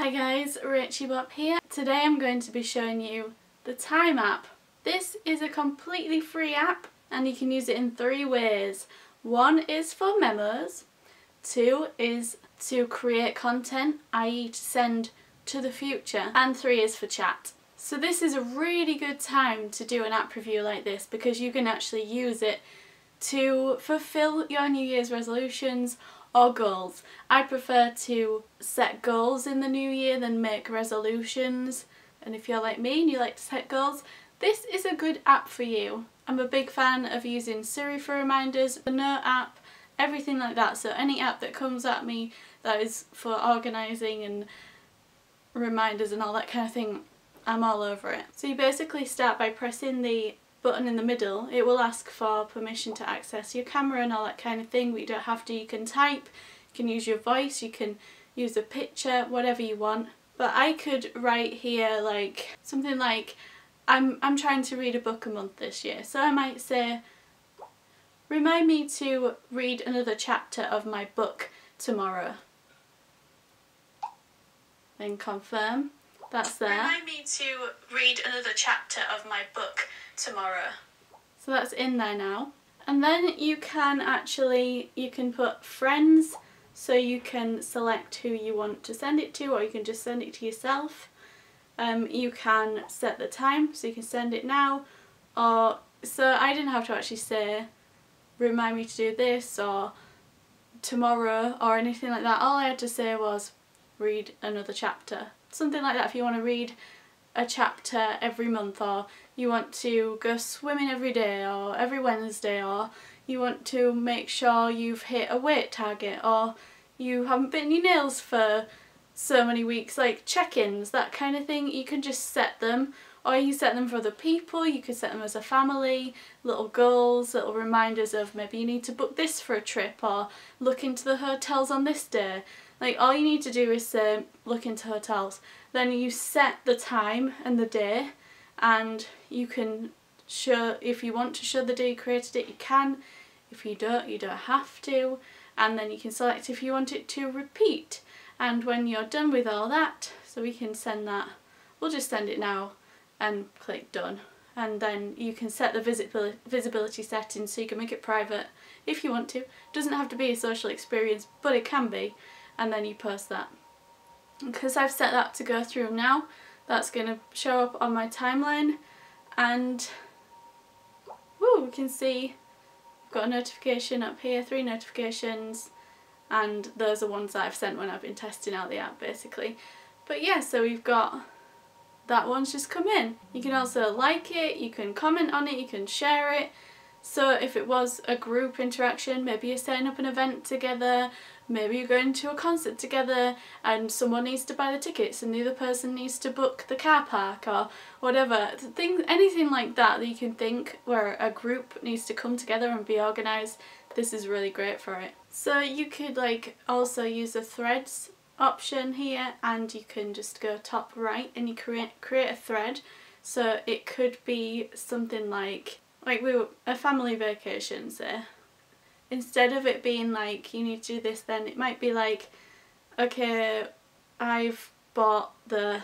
Hi guys, rachybop here. Today I'm going to be showing you the Time app. This is a completely free app and you can use it in 3 ways. 1 is for memos, 2 is to create content, i.e. to send to the future, and 3 is for chat. So this is a really good time to do an app review like this because you can actually use it to fulfill your New Year's resolutions or goals. I prefer to set goals in the new year than make resolutions, and if you're like me and you like to set goals, this is a good app for you. I'm a big fan of using Siri for reminders, the Note app, everything like that. So any app that comes at me that is for organising and reminders and all that kind of thing, I'm all over it. So you basically start by pressing the button in the middle. It will ask for permission to access your camera and all that kind of thing, but you don't have to. You can type, you can use your voice, you can use a picture, whatever you want. But I could write here like something like, I'm trying to read a book a month this year, so I might say, remind me to read another chapter of my book tomorrow. Then confirm. That's there. Remind me to read another chapter of my book tomorrow. So that's in there now. And then you can put friends, so you can select who you want to send it to, or you can just send it to yourself. You can set the time, so you can send it now, or so I didn't have to actually say remind me to do this or tomorrow or anything like that. All I had to say was read another chapter. Something like that if you want to read a chapter every month, or you want to go swimming every day or every Wednesday, or you want to make sure you've hit a weight target, or you haven't bitten your nails for so many weeks, like check-ins, that kind of thing. You can just set them, or you can set them for other people, you can set them as a family, little goals, little reminders of maybe you need to book this for a trip or look into the hotels on this day. Like all you need to do is say look into hotels, then you set the time and the day, and you can show, if you want to show the day you created it you can, if you don't have to, and then you can select if you want it to repeat. And when you're done with all that, so we can send that, we'll just send it now and click done. And then you can set the visibility settings, so you can make it private if you want to. It doesn't have to be a social experience, but it can be. And then you post that. Because I've set that to go through now, that's going to show up on my timeline, and woo, we can see I've got a notification up here, 3 notifications, and those are ones that I've sent when I've been testing out the app basically. But yeah, so we've got that one's just come in. You can also like it, you can comment on it, you can share it. So if it was a group interaction, maybe you're setting up an event together, maybe you're going to a concert together and someone needs to buy the tickets and the other person needs to book the car park or whatever. Anything like that that you can think where a group needs to come together and be organised, this is really great for it. So you could like also use the threads option here, and you can just go top right and you create a thread. So it could be something like we were a family vacation, say. Instead of it being like you need to do this, then it might be like, okay, I've bought the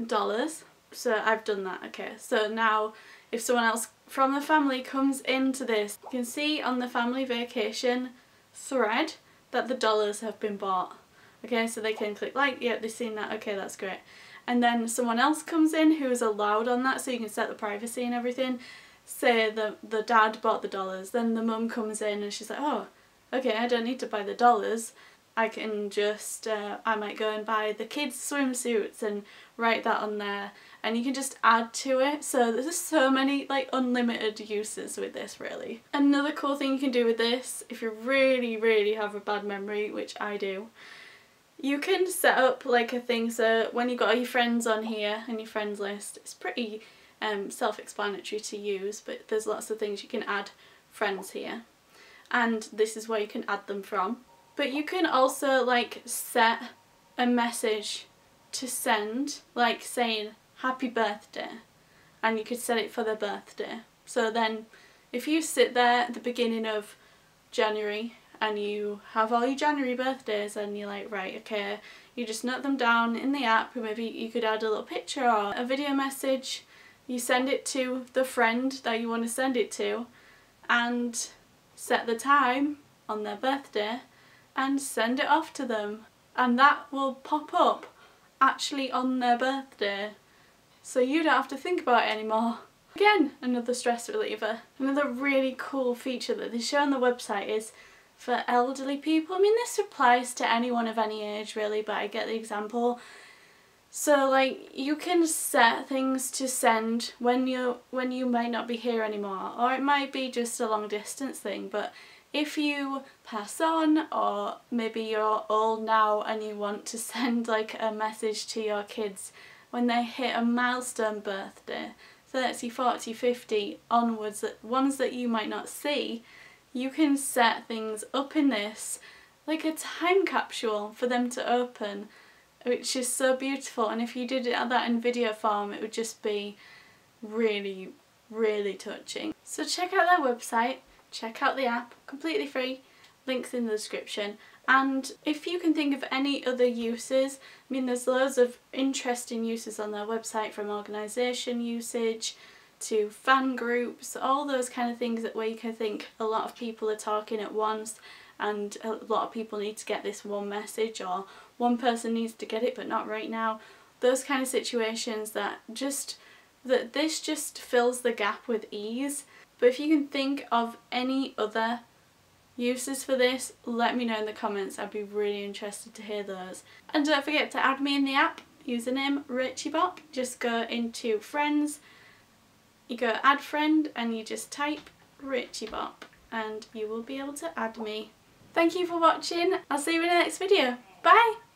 dollars, so I've done that. Okay, so now if someone else from the family comes into this, you can see on the family vacation thread that the dollars have been bought. Okay, so they can click like, yeah, they've seen that, okay, that's great. And then someone else comes in who is allowed on that, so you can set the privacy and everything. Say the dad bought the dollars, then the mum comes in and she's like, oh, okay, I don't need to buy the dollars. I can just, I might go and buy the kids' swimsuits and write that on there. And you can just add to it. So there's just so many like unlimited uses with this really. Another cool thing you can do with this, if you really have a bad memory, which I do, you can set up like a thing, so when you've got all your friends on here and your friends list, it's pretty self-explanatory to use, but there's lots of things you can add friends here, and this is where you can add them from. But you can also like set a message to send, like saying happy birthday, and you could set it for their birthday. So then if you sit there at the beginning of January and you have all your January birthdays and you're like, right, okay, You just note them down in the app. Maybe you could add a little picture or a video message. You send it to the friend that you want to send it to and set the time on their birthday and send it off to them. And that will pop up actually on their birthday, so you don't have to think about it anymore. Again, another stress reliever. Another really cool feature that they show on the website is for elderly people. I mean, this applies to anyone of any age really, but I get the example. So like, you can set things to send when you might not be here anymore, or it might be just a long distance thing, but if you pass on, or maybe you're old now and you want to send like a message to your kids when they hit a milestone birthday, 30, 40, 50 onwards, ones that you might not see, you can set things up in this like a time capsule for them to open, which is so beautiful. And if you did that in video form, it would just be really, really touching. So check out their website, check out the app, completely free, links in the description. And if you can think of any other uses, I mean, there's loads of interesting uses on their website, from organisation usage to fan groups, all those kind of things where you can think a lot of people are talking at once and a lot of people need to get this one message, or one person needs to get it but not right now. Those kind of situations that this just fills the gap with ease. But if you can think of any other uses for this, let me know in the comments. I'd be really interested to hear those. And don't forget to add me in the app, username rachybop. Just go into friends, you go add friend and you just type rachybop and you will be able to add me. Thank you for watching. I'll see you in the next video. Bye!